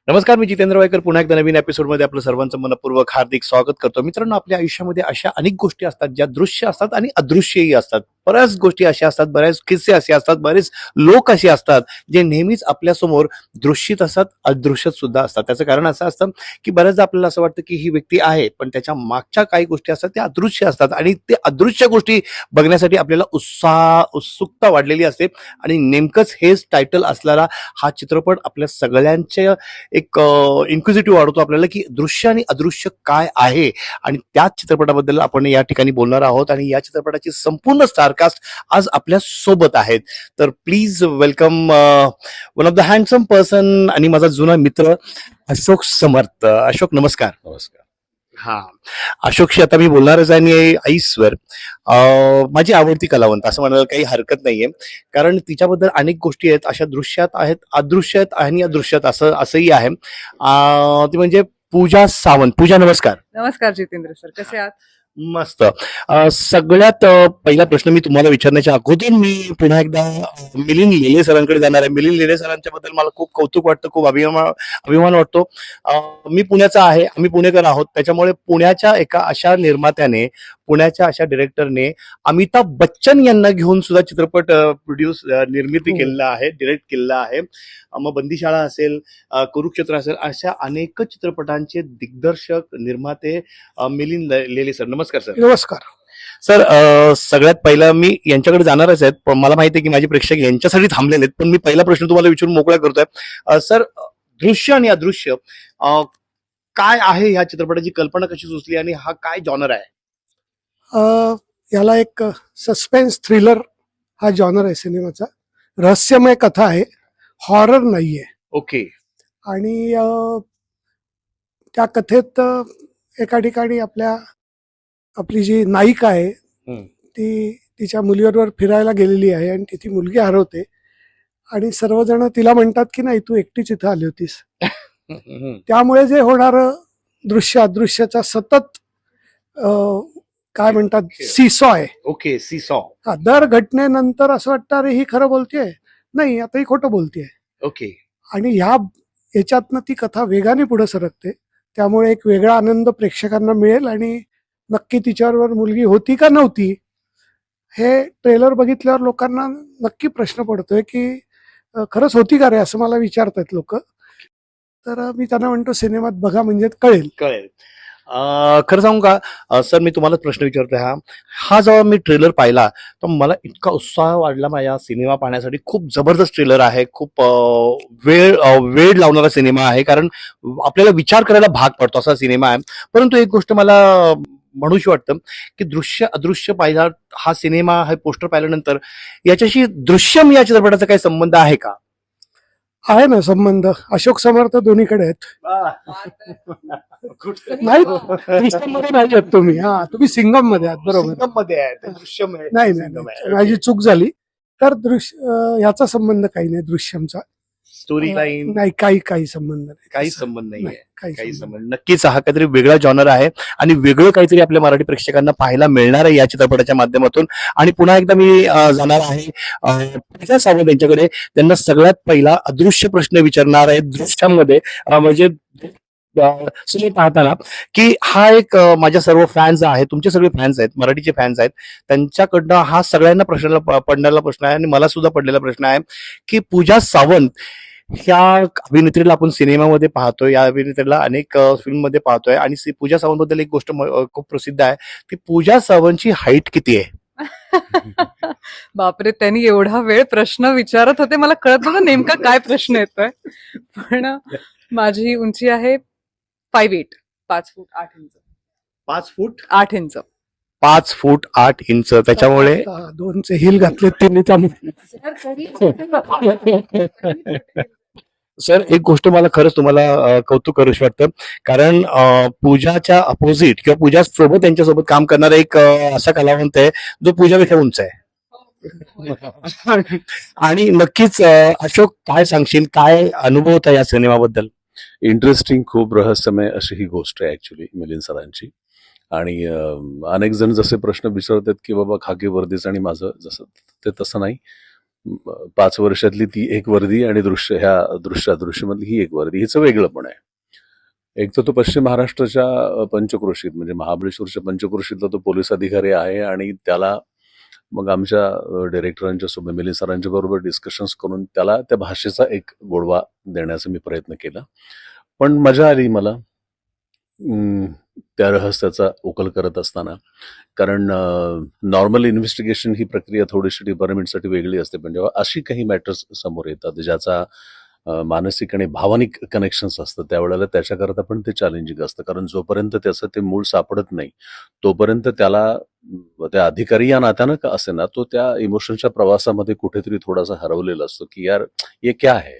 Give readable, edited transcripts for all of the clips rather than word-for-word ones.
नमस्कार, मी जितेंद्र वायकर पुन्हा एकदा नवीन एपिसोडमध्ये आपलं सर्वांचं मनपूर्वक हार्दिक स्वागत करतो. मित्रांनो, आपल्या आयुष्यामध्ये अशा अनेक गोष्टी असतात ज्या दृश्य असतात आणि अदृश्यही असतात. बऱ्याच गोष्टी अशा असतात, बऱ्याच किस्से असे असतात, बरेच लोक असे असतात जे नेहमीच आपल्यासमोर दृश्यित असतात, अदृश्यत सुद्धा असतात. त्याचं कारण असं असतं की बऱ्याचदा आपल्याला असं वाटतं की ही व्यक्ती आहे, पण त्याच्या मागच्या काही गोष्टी असतात त्या अदृश्य असतात आणि ते अदृश्य गोष्टी बघण्यासाठी आपल्याला उत्सुकता वाढलेली असते. आणि नेमकंच हेच टायटल असलेला हा चित्रपट आपल्या सगळ्यांच्या एक इन्क्विजिटिव्ह वाढवतो आपल्याला की दृश्य आणि अदृश्य काय आहे. आणि त्याच चित्रपटाबद्दल आपण या ठिकाणी बोलणार आहोत आणि या चित्रपटाची संपूर्ण स्टारकास्ट आज आपल्या सोबत आहेत. तर please welcome one of the handsome person आणि माझा जुना मित्र अशोक समर्थ. अशोक, नमस्कार. नमस्कार. हा, अशोकशी आता मी बोलणारच आहे आणि आईस्वर माझी आवडती कलावंत असं म्हणायला काही हरकत नाहीये, कारण तिच्याबद्दल अनेक गोष्टी आहेत, अशा दृश्यात आहेत, अदृश्य आहेत आणि अदृश्यात असंही आहे. ती म्हणजे पूजा सावंत. पूजा, नमस्कार. नमस्कार जितेंद्र सर, कसे आहात? मस्त. सगळ्यात पहिला प्रश्न मी तुम्हाला विचारण्याच्या अगोदर मी पुन्हा एकदा मिलिंद लेले सरांकडे जाणार आहे. मिलिंद लेले सरांच्या बद्दल मला खूप कौतुक वाटतं, खूप अभिमान वाटतो. मी पुण्याचा आहे, आम्ही पुणेकर आहोत, त्याच्यामुळे पुण्याच्या एका अशा निर्मात्याने, पुण्याच्या अशा डिरेक्टरने अमिताभ बच्चन यांना घेऊन सुद्धा चित्रपट निर्मिती केलेला आहे, डिरेक्ट केलेला आहे. मग बंदीशाळा असेल, कुरुक्षेत्र असेल, अशा अनेक चित्रपटांचे दिग्दर्शक, निर्माते मिलिंद लेले सर. नमस्कार सर. नमस्कार सर, सगळ्यात पहिला मी यांच्याकडे जाणारच आहेत, पण मला माहिती आहे की माझे प्रेक्षक यांच्यासाठी थांबलेले आहेत, पण मी पहिला प्रश्न तुम्हाला विचारून मोकळा करतोय. सर, दृश्य आणि अदृश्य काय आहे, ह्या चित्रपटाची कल्पना कशी सुचली आणि हा काय जॉनर आहे? याला एक सस्पेन्स थ्रिलर हा जॉनर आहे सिनेमाचा. रहस्यमय कथा आहे, हॉरर नाहीये. ओके. आणि त्या कथेत एका ठिकाणी आपली जी नायिका आहे ती तिच्या मुलीबरोबर फिरायला गेलेली आहे आणि ती मुलगी हरवते आणि सर्वजण तिला म्हणतात की नाही, तू एकटीच इथं आली होतीस. त्यामुळे जे होणार दृश्य अदृश्याचा सतत काय म्हणतात, सीसॉ आहे. Okay, seesaw. दर घटनेनंतर असं वाटतं अरे ही खरं बोलतेय, नाही आता ही खोटं बोलतेय. ओके. आणि याच्यातनं ती कथा वेगाने पुढे सरकते, त्यामुळे एक वेगळा आनंद प्रेक्षकांना मिळेल. आणि नक्की तिच्याबरोबर मुलगी होती का नव्हती हे ट्रेलर बघितल्यावर लोकांना नक्की प्रश्न पडतोय की खरंच होती का रे, असं मला विचारतात लोक. तर मी त्यांना म्हणतो सिनेमात बघा म्हणजे कळेल. खरं सांगू का सर, मी तुम्हाला प्रश्न विचारतोय. हा जेव्हा मी ट्रेलर पाहिला तर मला इतका उत्साह वाढला माझ्या सिनेमा पाहण्यासाठी. खूप जबरदस्त ट्रेलर आहे, खूप वेळ लावणारा सिनेमा आहे, कारण आपल्याला विचार करायला भाग पडतो असा सिनेमा आहे. परंतु एक गोष्ट मला म्हणूशी वाटतं की दृश्य अदृश्य पाहिला हा सिनेमा, हा पोस्टर पाहिल्यानंतर याच्याशी दृश्यम या चित्रपटाचा काही संबंध आहे का? आहे ना संबंध. अशोक समर्थ दोन्हीकडे आहेत. नाही, दृश्यममध्ये नाही आहेत तुम्ही. तुम्ही सिंगम मध्ये आहात, बरोबर. मध्ये आहे, दृश्यम आहे. नाही, माझी चूक झाली. तर ह्याचा संबंध काही नाही दृश्यमचा. स्टोरी लाईन नाही, काही संबंध नाही. काही संबंध नाहीये. काही संबंध. संबंध. नक्कीच हा काहीतरी वेगळा जॉनर आहे आणि वेगळं काहीतरी आपल्या मराठी प्रेक्षकांना पाहायला मिळणार आहे या चित्रपटाच्या माध्यमातून. आणि पुन्हा एकदा मी जाणार आहे पूजा सावंत यांच्याकडे. त्यांना सगळ्यात पहिला अदृश्य प्रश्न विचारणार आहे दृश्यामध्ये, म्हणजे सिनेमा पाहताना, की हा एक माझ्या सर्व फॅन्स आहेत, तुमचे सगळे फॅन्स आहेत, मराठीचे फॅन्स आहेत, त्यांच्याकडनं हा सगळ्यांना पडलेला प्रश्न आहे आणि मला सुद्धा पडलेला प्रश्न आहे की पूजा सावंत ह्या अभिनेत्रीला आपण सिनेमामध्ये पाहतोय, या अभिनेत्रीला अनेक फिल्म मध्ये पाहतोय, आणि पूजा सावंत बद्दल एक गोष्ट खूप प्रसिद्ध आहे की पूजा सावंतची हाईट किती आहे? बापरे, त्यांनी एवढा वेळ प्रश्न विचारत होते, मला कळत नव्हतं नेमका काय प्रश्न येतोय. पण माझी उंची आहे 5'8", 5 फूट 8 इंच. 5 फूट 8 इंच. 5 फूट 8 इंच. त्याच्यामुळे 2चे हिल घातले त्यांनी त्यामुळे. सर, एक गोष्ट मला खरंच तुम्हाला कौतुक करूशी वाटतं, कारण पूजाच्या अपोजिट किंवा पूजा सोबत त्यांच्यासोबत काम करणारा एक असा कलावंत आहे जो पूजापेक्षा उंच आहे. आणि नक्कीच अशोक, काय सांगशील, काय अनुभव होता या सिनेमाबद्दल? इंटरेस्टिंग, खूप रहस्यमय अशी ही गोष्ट आहे ऍक्च्युली मिलिंद सरांची. आणि अनेक जण जसे प्रश्न विचारतात की बाबा खाकी वर्दीच आणि माझं जसं ते तसं नाही. 5 वर्षातली ती एक वर्दी आणि दृश्यामधली ही एक वर्दी, हिचं वेगळं पण आहे. एक तर तो पश्चिम महाराष्ट्राच्या पंचक्रोशीत म्हणजे महाबळेश्वरच्या पंचक्रोशीतला तो पोलीस अधिकारी आहे आणि त्याला मग आमच्या डिरेक्टरांच्या सोबत मिलिंद सरांच्या बरोबर डिस्कशन्स करून त्याला त्या भाषेचा एक गोडवा देण्याचा मी प्रयत्न केला. पण मजा आली मला त्या रहस्याचा उकल करत असताना. कारण नॉर्मल इन्व्हेस्टिगेशन ही प्रक्रिया थोडीशी डिपार्टमेंटसाठी वेगळी असते, पण जेव्हा अशी काही मॅटर्स समोर येतात ज्याचा मानसिक आणि भावनिक कनेक्शन्स असतं त्यावेळेला त्याच्याकरता पण ते चॅलेंजिंग असतं. कारण जोपर्यंत त्याचं ते मूळ सापडत नाही तोपर्यंत त्याला त्या अधिकारी या नात्यानं का असे ना तो त्या इमोशनच्या प्रवासामध्ये कुठेतरी थोडासा हरवलेला असतो की यार हे क्या है,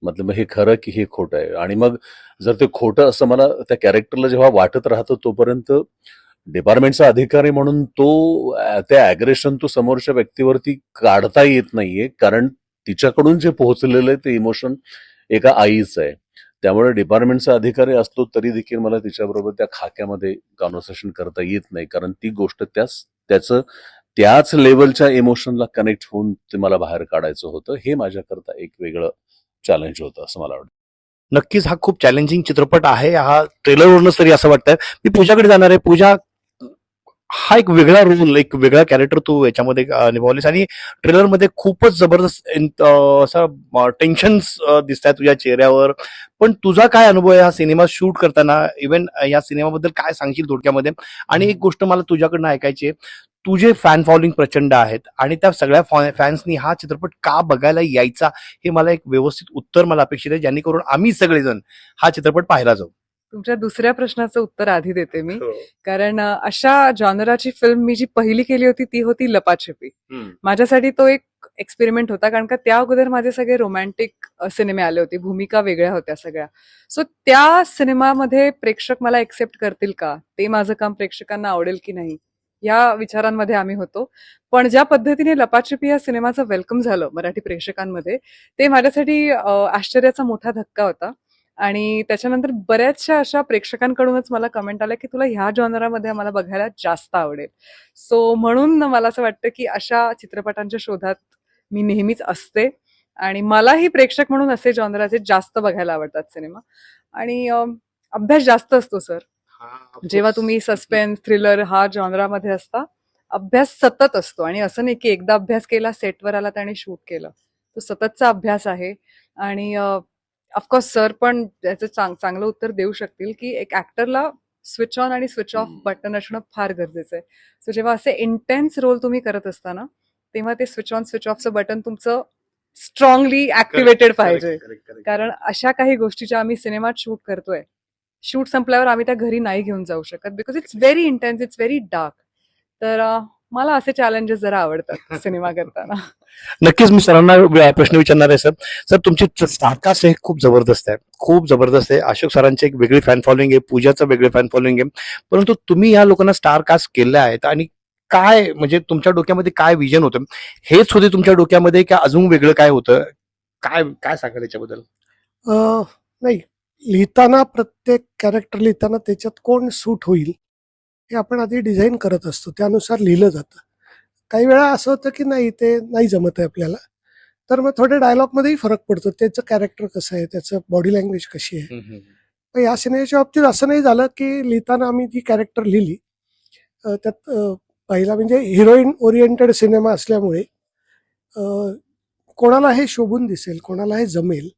मतलब हे खरं की हे खोटं आहे. आणि मग जर ते खोटं असं मला त्या कॅरेक्टरला जेव्हा वाटत राहतं तोपर्यंत डिपार्टमेंटचा अधिकारी म्हणून तो त्या ॲग्रेशन तो समोरच्या व्यक्तीवरती काढता येत नाहीये, कारण तिच्याकडून जे पोहोचलेलं आहे ते इमोशन एका आईचं आहे. त्यामुळे डिपार्टमेंटचा अधिकारी असतो तरी देखील मला तिच्याबरोबर त्या खाक्यामध्ये कॉन्व्हर्सेशन करता येत नाही, कारण ती गोष्ट त्याच लेवलच्या इमोशनला कनेक्ट होऊन ते मला बाहेर काढायचं होतं. हे माझ्याकरता एक वेगळं चॅलेंज होतं असं मला वाटतं. नक्कीच हा खूप चॅलेंजिंग चित्रपट आहे. हा ट्रेलरवरूनच तरी असं वाटतंय. मी पूजाकडे जाणार आहे. पूजा, हा एक वेगळा रोल, एक वेगळा कॅरेक्टर तू याच्यामध्ये निभावलीस आणि ट्रेलरमध्ये खूपच जबरदस्त असं टेन्शन्स दिसत आहे तुझ्या चेहऱ्यावर. पण तुझा काय अनुभव आहे हा सिनेमा शूट करताना? इव्हन या सिनेमाबद्दल काय सांगशील थोडक्यामध्ये? आणि एक गोष्ट मला तुझ्याकडनं ऐकायची आहे, तुझे फॅन फॉलोइंग प्रचंड आहेत आणि त्या सगळ्या फॅन्सनी हा चित्रपट का बघायला यायचा, हे मला एक व्यवस्थित उत्तर मला अपेक्षित आहे, जेणेकरून आम्ही सगळेजण हा चित्रपट पाहायला जाऊ. तुमच्या दुसऱ्या प्रश्नाचं उत्तर आधी देते मी. कारण अशा जॉनराची फिल्म मी जी पहिली केली होती ती होती लपाछपी. माझ्यासाठी तो एक एक्सपेरिमेंट होता, कारण का त्या अगोदर माझे सगळे रोमॅन्टिक सिनेमे आले होते, भूमिका वेगळ्या होत्या सगळ्या. सो त्या सिनेमामध्ये प्रेक्षक मला एक्सेप्ट करतील का, ते माझं काम प्रेक्षकांना आवडेल की नाही, या विचारांमध्ये आम्ही होतो. पण ज्या पद्धतीने लपाछपी या सिनेमाचं वेलकम झालं मराठी प्रेक्षकांमध्ये, ते माझ्यासाठी आश्चर्याचा मोठा धक्का होता. आणि त्याच्यानंतर बऱ्याचशा अशा प्रेक्षकांकडूनच मला कमेंट आल्या की तुला ह्या जॉनरामध्ये आम्हाला बघायला जास्त आवडेल. सो म्हणून मला असं वाटतं की अशा चित्रपटांच्या शोधात मी नेहमीच असते आणि मलाही प्रेक्षक म्हणून असे जॉनराचे जास्त बघायला आवडतात सिनेमा. आणि अभ्यास जास्त असतो सर. जेव्हा तुम्ही सस्पेन्स थ्रिलर हा जॉनरामध्ये असता, अभ्यास सतत असतो. आणि असं नाही की एकदा अभ्यास केला, सेटवर आलात आणि शूट केलं, तो सततचा अभ्यास आहे. आणि ऑफकोर्स सर पण त्याचं चांगलं उत्तर देऊ शकतील की एक ऍक्टरला स्विच ऑन आणि स्विच ऑफ बटन असणं फार गरजेचं आहे. सो जेव्हा असे इंटेन्स रोल तुम्ही करत असताना तेव्हा ते स्विच ऑन स्विच ऑफचं बटन तुमचं स्ट्रॉंगली ऍक्टिव्हेटेड पाहिजे. कारण अशा काही गोष्टी ज्या आम्ही सिनेमात शूट करतोय, शूट संपल्यावर आम्ही त्या घरी नाही घेऊन जाऊ शकत, because it's very intense, it's very dark. तर मला असे चॅलेंजेस जरा आवडतात सिनेमा करताना. नक्कीच मी सरांना प्रश्न विचारणार आहे. सर, तुमची स्टारकास्ट आहे खूप जबरदस्त आहे, खूप जबरदस्त आहे. अशोक सरांची एक वेगळी फॅन फॉलोइंग आहे, पूजाचं वेगळी फॅन फॉलोइंग आहे. परंतु तुम्ही या लोकांना स्टारकास्ट केले आहेत आणि काय म्हणजे तुमच्या डोक्यामध्ये काय विजन होतं? हेच होते तुमच्या डोक्यामध्ये की अजून वेगळं काय होतं? काय सांगाल याच्याबद्दल? नाही, लिहिताना प्रत्येक कॅरेक्टर लिहिताना त्याच्यात कोण सूट होईल हे आपण आधी डिझाईन करत असतो, त्यानुसार लिहिलं जातं. काही वेळा असं होतं की नाही, ते नाही जमत आहे आपल्याला, तर मग थोडे डायलॉगमध्येही फरक पडतो, त्याचं कॅरेक्टर कसं आहे, त्याचं बॉडी लँग्वेज कशी आहे. पण या सिनेमाच्या बाबतीत असं नाही झालं की लिहिताना आम्ही जी कॅरेक्टर लिहिली त्यात पहिला म्हणजे हिरोईन ओरिएंटेड सिनेमा असल्यामुळे कोणाला हे शोभून दिसेल, कोणाला हे जमेल.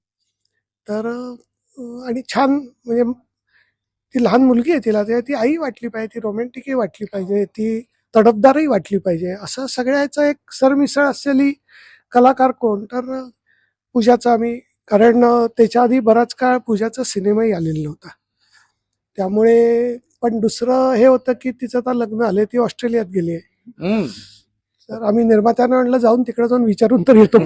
तर आणि छान म्हणजे ती लहान मुलगी आहे, तिला ती आई वाटली पाहिजे, ती रोमॅन्टिकही वाटली पाहिजे, ती तडफदारही वाटली पाहिजे. असं सगळ्याचं एक सरमिसळ असलेली कलाकार कोण, तर पूजाचा आम्ही, कारण त्याच्या आधी बराच काळ पूजाचा सिनेमाही आलेला नव्हता. त्यामुळे पण दुसरं हे होतं की तिचं आता लग्न झालं, ती ऑस्ट्रेलियात गेली आहे. तर आम्ही निर्मात्यानं म्हणलं जाऊन तिकडे जाऊन विचारून तर येतो.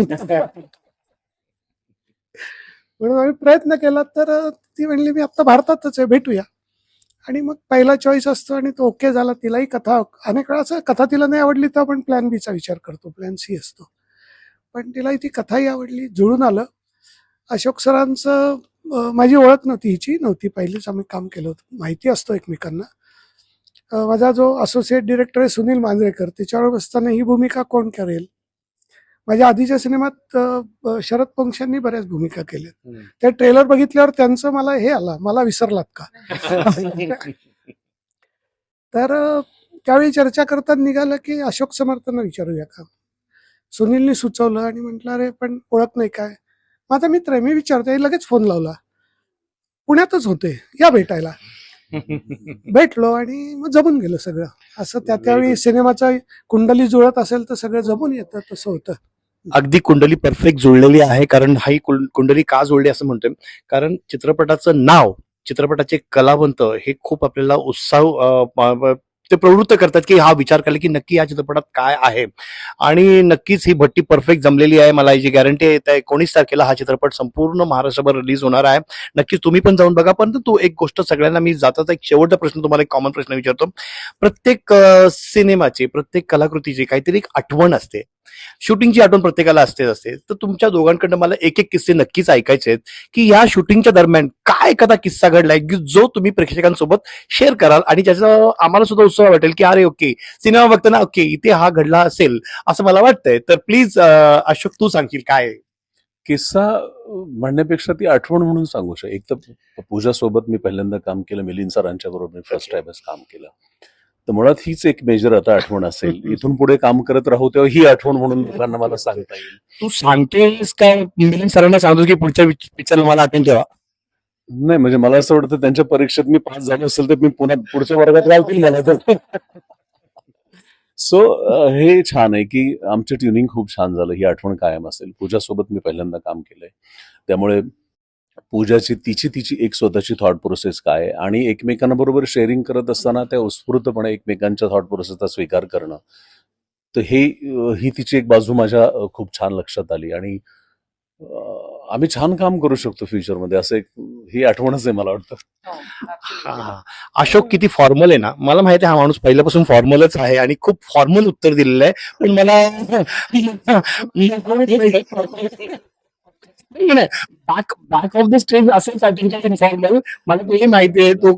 म्हणून आम्ही प्रयत्न केला, तर ती म्हणली मी आता भारतातच आहे, भेटूया. आणि मग पहिला चॉईस असतो आणि तो ओके झाला. तिलाही कथा, अनेक वेळा असं कथा तिला नाही आवडली तर आपण प्लॅन बीचा विचार करतो, प्लॅन सी असतो. पण तिलाही ती कथाही आवडली, जुळून आलं. अशोक सरांचं माझी ओळख नव्हती, हिची नव्हती, पहिलेच आम्ही काम केलं होतं, माहिती असतो एकमेकांना. माझा जो असोसिएट डिरेक्टर आहे सुनील मांजरेकर, त्याच्यावर बसताना ही भूमिका कोण करेल, माझ्या आधीच्या सिनेमात शरद पंक्षांनी बऱ्याच भूमिका केल्या. त्या ट्रेलर बघितल्यावर त्यांचं मला हे आला, मला विसरलात का? तर त्यावेळी चर्चा करताना निघालं की अशोक समर्थांना विचारूया का. सुनीलनी सुचवलं आणि म्हटलं अरे पण ओळख नाही काय, माझा मित्र आहे, मी विचारतो. लगेच फोन लावला, पुण्यातच होते, या भेटायला. भेटलो आणि मग जमून गेलं सगळं. असं त्यावेळी सिनेमाचा कुंडली जुळत असेल तर सगळं जमून येतं, तसं होतं. अगदी कुंडली परफेक्ट जुळलेली आहे. कारण हा ही कुंडली का जुळली असं म्हणतोय, कारण चित्रपटाचं नाव, चित्रपटाचे कलावंत हे खूप आपल्याला उत्साह ते प्रवृत्त करतात की हा विचार केला की नक्की या चित्रपटात काय आहे. आणि नक्कीच ही भट्टी परफेक्ट जमलेली आहे. मला याची गॅरंटी आहे. त्या 19 तारखेला हा चित्रपट संपूर्ण महाराष्ट्रभर रिलीज होणार आहे. नक्कीच तुम्ही पण जाऊन बघा. परंतु तो एक गोष्ट सगळ्यांना मी जाताचा एक शेवटचा प्रश्न, तुम्हाला एक कॉमन प्रश्न विचारतो. प्रत्येक सिनेमाची, प्रत्येक कलाकृतीची काहीतरी एक आठवण असते. शूटिंगची आठवण प्रत्येकाला असते. तर तुमच्या दोघांकडनं मला एक एक किस्से नक्कीच ऐकायचे आहेत की या शूटिंगच्या दरम्यान काय एखादा किस्सा घडलाय की जो तुम्ही प्रेक्षकांसोबत शेअर कराल आणि ज्याचा आम्हाला सुद्धा उत्साह वाटेल की अरे ओके, सिनेमा बघताना ओके इथे हा घडला असेल असं मला वाटतंय. तर प्लीज अशोक, तू सांगशील काय? किस्सा म्हणण्यापेक्षा ती आठवण म्हणून सांगू शकतो. एक तर पूजा सोबत मी पहिल्यांदा काम केलं, मिलिंद सरांच्या बरोबर मी फर्स्ट टाइमच काम केलं. तर मुळात हीच एक मेजर आता आठवण असेल. इथून पुढे काम करत राहू तेव्हा ही आठवण म्हणून लोकांना मला सांगता येईल. तू सांगतोयस काय मिलिंद सरांना सांगतो की पुढच्या पिक्चरला मला आठवण ठेवा? नाही म्हणजे मला असं वाटतं त्यांच्या परीक्षेत मी पास झालो असेल तर मी पुन्हा पुढच्या वर्गात घालतील मला तर. सो हे छान आहे की आमचं ट्युनिंग खूप छान झालं. ही आठवण कायम असेल. पूजासोबत मी पहिल्यांदा काम केलंय, त्यामुळे पूजाची तिची एक स्वतःची थॉट प्रोसेस काय आहे आणि एकमेकांना बरोबर शेअरिंग करत असताना त्या उत्स्फूर्तपणे एकमेकांच्या थॉट प्रोसेसचा स्वीकार करणं, तर ही तिची एक बाजू माझ्या खूप छान लक्षात आली. आणि आम्ही छान काम करू शकतो फ्युचरमध्ये, असं एक ही आठवणच आहे मला वाटतं. हा. अशोक किती फॉर्मल आहे ना. मला माहिती आहे हा माणूस पहिल्यापासून फॉर्मलच आहे आणि खूप फॉर्मल उत्तर दिलेलं आहे. पण मला बॅक ऑफ द स्टेज असेल फॉर्मल, मला तेही माहिती आहे. तो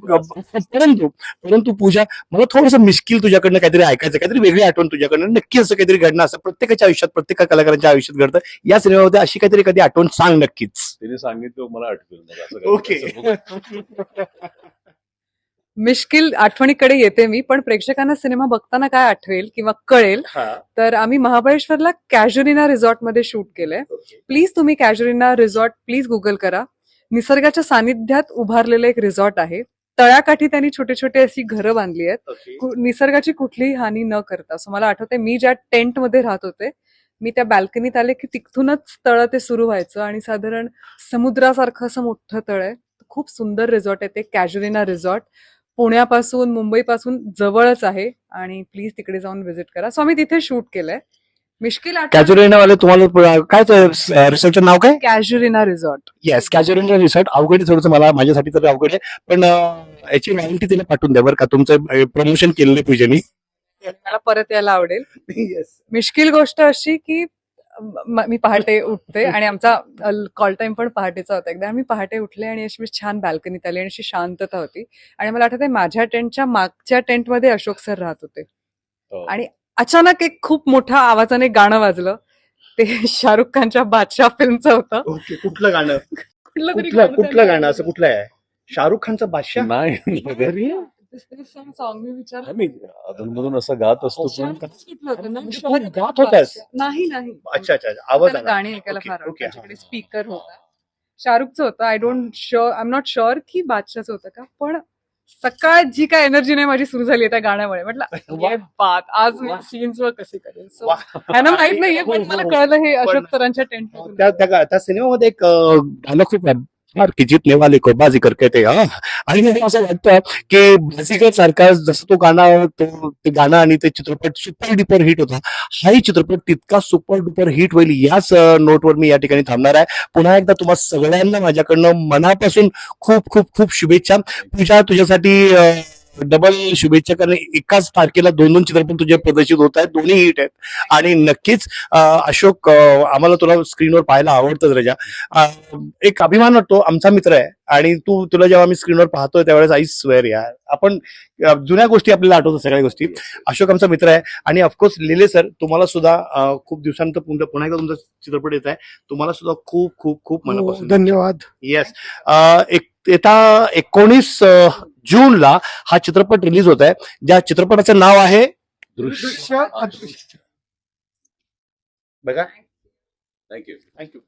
परंतु पूजा, मला थोडंसं मिश्किल तुझ्याकडनं काहीतरी ऐकायचं, काहीतरी वेगळी आठवण तुझ्याकडनं. नक्की असं काहीतरी घडणं असं प्रत्येकाच्या आयुष्यात, प्रत्येक कलाकारांच्या आयुष्यात घडतं. या सिनेमामध्ये अशी काहीतरी कधी आठवण सांग नक्कीच. तिने सांगितलं मला आठवेल. ओके. मिश्किल आठवणीकडे येते मी, पण प्रेक्षकांना सिनेमा बघताना काय आठवेल किंवा कळेल, तर आम्ही महाबळेश्वरला कॅज्युलिना रिसॉर्टमध्ये शूट केलंय. प्लीज तुम्ही कॅज्युलिना रिसॉर्ट प्लीज गुगल करा. निसर्गाच्या सानिध्यात उभारलेलं एक रिसॉर्ट आहे. तळ्याकाठी त्यांनी छोटे छोटे अशी घरं बांधली आहेत, निसर्गाची कुठलीही हानी न करता. सो मला आठवते मी ज्या टेंटमध्ये राहत होते, मी त्या बॅल्कनीत आले की तिथूनच तळ ते सुरू व्हायचं आणि साधारण समुद्रासारखं असं मोठं तळ आहे. खूप सुंदर रिसॉर्ट आहे ते कॅज्युलिना रिसॉर्ट. पुण्यापासून, मुंबईपासून जवळच आहे आणि प्लीज तिकडे जाऊन व्हिजिट करा. सो आम्ही तिथे शूट केलंय. मिश्किल कॅज्युलिना वाले तुम्हाला काय रिसॉर्टचं नाव काय? कॅज्युलिना रिसॉर्ट. येस, कॅज्युलिना रिसॉर्ट. अवघड आहे थोडंसं, मला माझ्यासाठी तर अवघड आहे. पण याची रॉयल्टी तिला पाठवून द्या बरं का. तुमचं प्रमोशन केलेलं पूजेनी. मला परत यायला आवडेल. मिश्किल गोष्ट अशी की मी पहाटे उठते आणि आमचा कॉल टाइम पण पहाटेचा होता. एकदा मी पहाटे उठले आणि अशी छान बॅल्कनीत आली आणि अशी शांतता होती आणि मला आठवतंय माझ्या टेंटच्या मागच्या टेंटमध्ये अशोक सर राहत होते. आणि अचानक एक खूप मोठ्या आवाजाने गाणं वाजलं. ते शाहरुख खानच्या बादशाह फिल्मचं होतं. ओके. कुठलं गाणं? कुठलं गाणं असं कुठलं आहे? शाहरुख खानचं बादशाह? नाही सॉन्ग मी विचारलं. मी अधूनमधून असं गात असतो पण गात होतास? नाही. अच्छा. आवाज त्याला गाणी ऐकायला ओके, फार ओके, आवडतं. स्पीकर होता, शाहरुखचं होतं. आय एम नॉट शुअर की बादशाहचं होतं का, पण सकाळ जी काय एनर्जी नाही माझी सुरू झाली त्या गाण्यामुळे. म्हटलं ये बात आज मी सीन्स वर कशी करेन. सो ह्यांना माहित नाहीये पण मला कळलं हे अशोक सरांच्या टेंट. त्या सिनेमामध्ये एक गाणं खूप फार की जितने वाले को बाजीगर कहते हैं. आणि मला असं वाटतं की बाजीगर सारखा जसं तो गाणं आणि ते चित्रपट सुपर डुपर हिट होता, हाही चित्रपट तितका सुपर डुपर हिट होईल याच नोटवर मी या ठिकाणी थांबणार आहे. पुन्हा एकदा तुम्हा सगळ्यांना माझ्याकडनं मनापासून खूप खूप खूप शुभेच्छा. पूजा, तुझ्यासाठी डबल शुभेच्छा, कारण एकाच तारखेला 2 चित्रपट तुझे प्रदर्शित होत आहेत, दोन्ही हिट आहेत. आणि नक्कीच अशोक, आम्हाला तुला स्क्रीनवर पाहायला आवडतं रजा. एक अभिमान वाटतो, आमचा मित्र आहे आणि तुला जेव्हा मी स्क्रीनवर पाहतोय त्यावेळेस आई स्वेअर यार, आपण जुन्या गोष्टी आपल्याला आठवतात, सगळ्या गोष्टी. अशोक आमचा मित्र आहे. आणि ऑफकोर्स लिले सर, तुम्हाला सुद्धा खूप दिवसानंतर पुन्हा एकदा तुमचा चित्रपट येत आहे, तुम्हाला सुद्धा खूप खूप खूप हो, मनापासून धन्यवाद. येस. येता 19 जूनला हा चित्रपट रिलीज होत आहे, ज्या चित्रपटाचं नाव आहे दृश्य दृश्य अदृश्य. बघा. थँक्यू. थँक्यू.